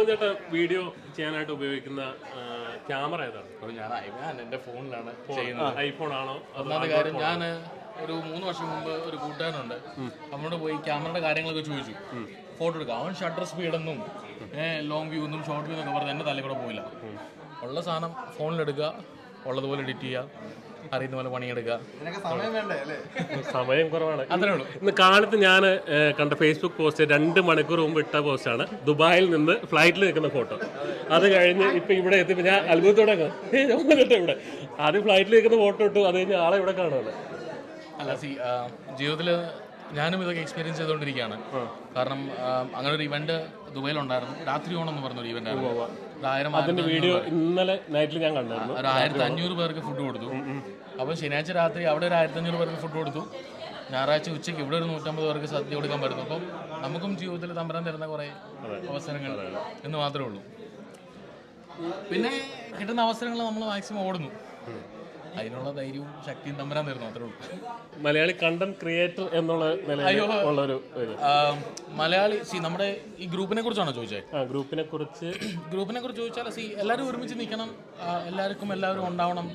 ചേട്ടാ വീഡിയോ ചെയ്യാനായിട്ട് ഉപയോഗിക്കുന്ന ക്യാമറ ഏതാണ്? ഞാൻ എൻ്റെ ഫോണിലാണ് ചെയ്യുന്നത്. ഐഫോൺ ആണോ? ഒന്നാമത്തെ കാര്യം, ഞാൻ ഒരു 3 വർഷം മുമ്പ് ഒരു കൂട്ടുകാരനുണ്ട്, നമ്മളോട് പോയി ക്യാമറയുടെ കാര്യങ്ങളൊക്കെ ചോദിച്ചു, ഫോട്ടോ എടുക്കുക. അവൻ ഷട്ടർ സ്പീഡൊന്നും ലോങ് വ്യൂ ഒന്നും ഷോർട്ട് വ്യൂ എന്നൊക്കെ പറഞ്ഞ് എൻ്റെ തലയിൽ കൂടെ പോയില്ല. ഉള്ള സാധനം ഫോണിലെടുക്കുക, ഉള്ളതുപോലെ എഡിറ്റ് ചെയ്യുക, അറിയുന്ന പോലെ പണിയെടുക്കുക. സമയം കുറവാണ്. അത്രേ ഉള്ളൂ. ഇന്ന് കാലത്ത് ഞാൻ കണ്ട ഫേസ്ബുക്ക് പോസ്റ്റ് 2 മണിക്കൂർ മുമ്പ് ഇട്ട പോസ്റ്റാണ്. ദുബായിൽ നിന്ന് ഫ്ലൈറ്റിൽ നിൽക്കുന്ന ഫോട്ടോ. അത് കഴിഞ്ഞ് ഇപ്പം ഇവിടെ എത്തിയപ്പോൾ ഞാൻ അത്ഭുതത്തോടെ ഇവിടെ ആദ്യം ഫ്ലൈറ്റിൽ നിൽക്കുന്ന ഫോട്ടോ ഇട്ടു. അത് കഴിഞ്ഞ് ആളെ ഇവിടെ കാണുമല്ലോ. അല്ല, ജീവിതത്തിൽ ഞാനും ഇതൊക്കെ എക്സ്പീരിയൻസ് ചെയ്തുകൊണ്ടിരിക്കുകയാണ്. കാരണം അങ്ങനെ ഒരു ഇവന്റ് ദുബൈയിലുണ്ടായിരുന്നു, രാത്രി ഓണം എന്ന് പറഞ്ഞൊരു ഇവന്റ് ആയിരുന്നു. അതിന്റെ വീഡിയോ ഇന്നലെ നൈറ്റിൽ ഞാൻ കണ്ടായിരുന്നു. ഒരു 1500 പേർക്ക് ഫുഡ് കൊടുത്തു. അപ്പോൾ ശനിയാഴ്ച രാത്രി അവിടെ ഒരു 1500 പേർക്ക് ഫുഡ് കൊടുത്തു. ഞായറാഴ്ച ഉച്ചയ്ക്ക് ഇവിടെ ഒരു 150 പേർക്ക് സദ്യ കൊടുക്കാൻ പറ്റുന്നു. അപ്പം നമുക്കും ജീവിതത്തിൽ തമ്പരാൻ തരുന്ന കുറേ അവസരങ്ങൾ എന്ന് മാത്രമേ ഉള്ളൂ. പിന്നെ കിട്ടുന്ന അവസരങ്ങൾ നമ്മൾ മാക്സിമം ഓടുന്നു. അതിനുള്ള ധൈര്യവും ശക്തിയും തമ്പരാൻ തരുന്നു, അത്രേ ഉള്ളൂ. മലയാളി കണ്ടന്റ് ക്രിയേറ്റർ എന്നുള്ള നിലയിലുള്ളൊരു മലയാളി നമ്മുടെ ഈ ഗ്രൂപ്പിനെ കുറിച്ചാണോ ചോദിച്ചത്? ഗ്രൂപ്പിനെ കുറിച്ച് ചോദിച്ചാൽ എല്ലാവരും ഒരുമിച്ച് നിൽക്കണം, എല്ലാവരും ഉണ്ടാവണം.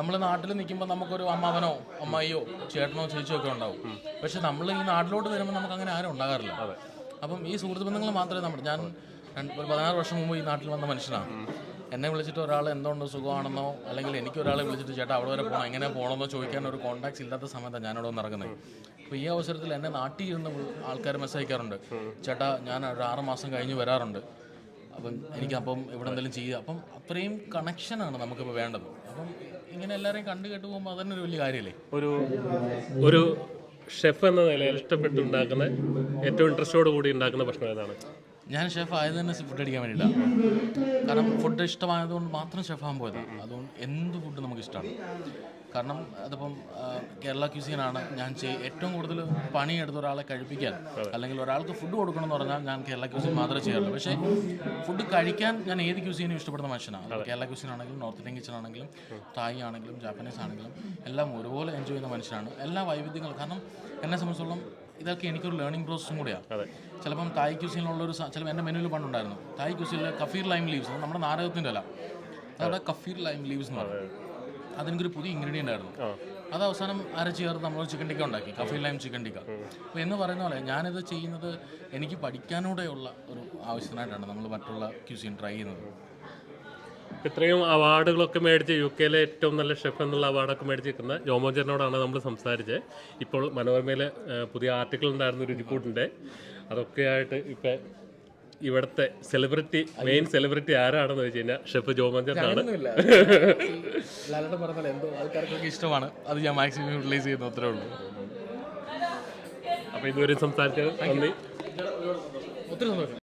നമ്മൾ നാട്ടിൽ നിൽക്കുമ്പോൾ നമുക്കൊരു അമ്മാവനോ അമ്മായിയോ ചേട്ടനോ ചേച്ചിയോ ഒക്കെ ഉണ്ടാവും. പക്ഷെ നമ്മൾ ഈ നാട്ടിലോട്ട് വരുമ്പോൾ നമുക്ക് അങ്ങനെ ആരും ഉണ്ടാകാറില്ല. അപ്പം ഈ സുഹൃത്ത് ബന്ധങ്ങൾ മാത്രമേ ഞാൻ ഒരു 16 വർഷം മുമ്പ് ഈ നാട്ടിൽ വന്ന മനുഷ്യനാണ്. എന്നെ വിളിച്ചിട്ട് ഒരാൾ എന്തുകൊണ്ട് സുഖമാണെന്നോ, അല്ലെങ്കിൽ എനിക്ക് ഒരാളെ വിളിച്ചിട്ട് ചേട്ടാ അവിടെ വരെ പോകണം, എങ്ങനെ പോകണമെന്നോ ചോദിക്കാൻ ഒരു കോൺടാക്ട്സ് ഇല്ലാത്ത സമയത്താണ് ഞാനവിടെ വന്ന് ഇറങ്ങുന്നത്. അപ്പോൾ ഈ അവസരത്തിൽ എന്നെ നാട്ടിൽ ഇരുന്ന് ആൾക്കാർ മെസ്സേജ് അയക്കാറുണ്ട്, ചേട്ടാ ഞാൻ ഒരു 6 മാസം കഴിഞ്ഞ് വരാറുണ്ട്, അപ്പം എനിക്കപ്പം ഇവിടെ എന്തെങ്കിലും ചെയ്യുക. അപ്പം അത്രയും കണക്ഷനാണ് നമുക്കിപ്പോൾ വേണ്ടത്. അപ്പം ഇങ്ങനെ എല്ലാവരെയും കണ്ടു കേട്ട് പോകുമ്പോൾ അതന്നെ ഒരു വലിയ കാര്യമല്ലേ. ഒരു ഷെഫ് എന്ന നിലയിൽ ഇഷ്ടപ്പെട്ടുണ്ടാക്കുന്ന ഏറ്റവും ഇൻട്രസ്റ്റോട് കൂടി ഉണ്ടാക്കുന്ന ഭക്ഷണം ഏതാണ്? ഞാൻ ഷെഫ് ആയത് തന്നെ ഫുഡ് അടിക്കാൻ വേണ്ടിയിട്ടാണ്. കാരണം ഫുഡ് ഇഷ്ടമായതുകൊണ്ട് മാത്രം ഷെഫാകാൻ പോയതാണ്. അതുകൊണ്ട് എന്ത് ഫുഡ് നമുക്ക് ഇഷ്ടമാണ്. കാരണം അതിപ്പം കേരള ക്യൂസീനാണ് ഞാൻ ഏറ്റവും കൂടുതൽ പണിയെടുത്ത ഒരാളെ കഴിപ്പിക്കാൻ, അല്ലെങ്കിൽ ഒരാൾക്ക് ഫുഡ് കൊടുക്കണം എന്ന് പറഞ്ഞാൽ ഞാൻ കേരള ക്യൂസീൻ മാത്രമേ ചെയ്യാറുള്ളൂ. പക്ഷേ ഫുഡ് കഴിക്കാൻ ഞാൻ ഏത് ക്യൂസീനും ഇഷ്ടപ്പെടുന്ന മനുഷ്യനാണ്. കേരള ക്യൂസീൻ ആണെങ്കിലും നോർത്ത് ഇന്ത്യൻ കിച്ചൺ ആണെങ്കിലും തായ് ആണെങ്കിലും ജാപ്പനീസ് ആണെങ്കിലും എല്ലാം ഒരുപോലെ എൻജോയ് ചെയ്യുന്ന മനുഷ്യനാണ്. എല്ലാ വൈവിധ്യങ്ങളും. കാരണം എന്നെ സംബന്ധിച്ചോളം ഇതൊക്കെ എനിക്കൊരു ലേണിംഗ് പ്രോസസ്സും കൂടിയാണ്. ചിലപ്പം തായ് ക്യൂസീനിലുള്ളൊരു ചിലപ്പോൾ എൻ്റെ മെനുവിൽ പണ്ടുണ്ടായിരുന്നു തായ് ക്യൂസീനിൽ കഫീർ ലൈം ലീവ്സ്, നമ്മുടെ നാരകത്തിൻ്റെ അല്ല, അതവിടെ കഫീർ ലൈം ലീവ്സ് എന്ന് പറയും. അതെനിക്കൊരു പുതിയ ഇൻഗ്രീഡിയൻ്റ് ആയിരുന്നു. അത് അവസാനം അരച്ച് ചേർത്ത് നമ്മൾ ചിക്കൻ ടിക്ക ഉണ്ടാക്കി, കഫീർ ലൈം ചിക്കൻ ടിക്ക. അപ്പോൾ എന്ന് പറയുന്ന പോലെ ഞാനിത് ചെയ്യുന്നത് എനിക്ക് പഠിക്കാനൂടെയുള്ള ഒരു ആവശ്യത്തിനായിട്ടാണ് നമ്മൾ മറ്റുള്ള ക്യൂസീൻ ട്രൈ ചെയ്യുന്നത്. ഇത്രയും അവാർഡുകളൊക്കെ മേടിച്ച് UK ഏറ്റവും നല്ല ഷെഫ് എന്നുള്ള അവാർഡൊക്കെ മേടിച്ചിരിക്കുന്ന ജോമോജറിനോടാണ് നമ്മൾ സംസാരിച്ചത്. ഇപ്പോൾ മനോരമയിൽ പുതിയ ആർട്ടിക്കിൾ ഉണ്ടായിരുന്നു രുചിക്കൂട്ടിൻ്റെ. അതൊക്കെ ആയിട്ട് ഇപ്പം ഇവിടുത്തെ മെയിൻ സെലിബ്രിറ്റി ആരാണെന്ന് വെച്ച് കഴിഞ്ഞാൽ ഷെഫ് ജോമോജറിനാണ്. ലാലേട്ടൻ പറഞ്ഞാൽ എന്തോ ആൾക്കാർക്കൊക്കെ ഇഷ്ടമാണ്, അത് ഞാൻ മാക്സിമം യൂട്ടിലൈസ് ചെയ്യുന്നു, അത്രേ ഉള്ളൂ. അപ്പോൾ ഇതുവരെ സംസാരിച്ചത് നന്ദി, ഒത്തിരി സന്തോഷം.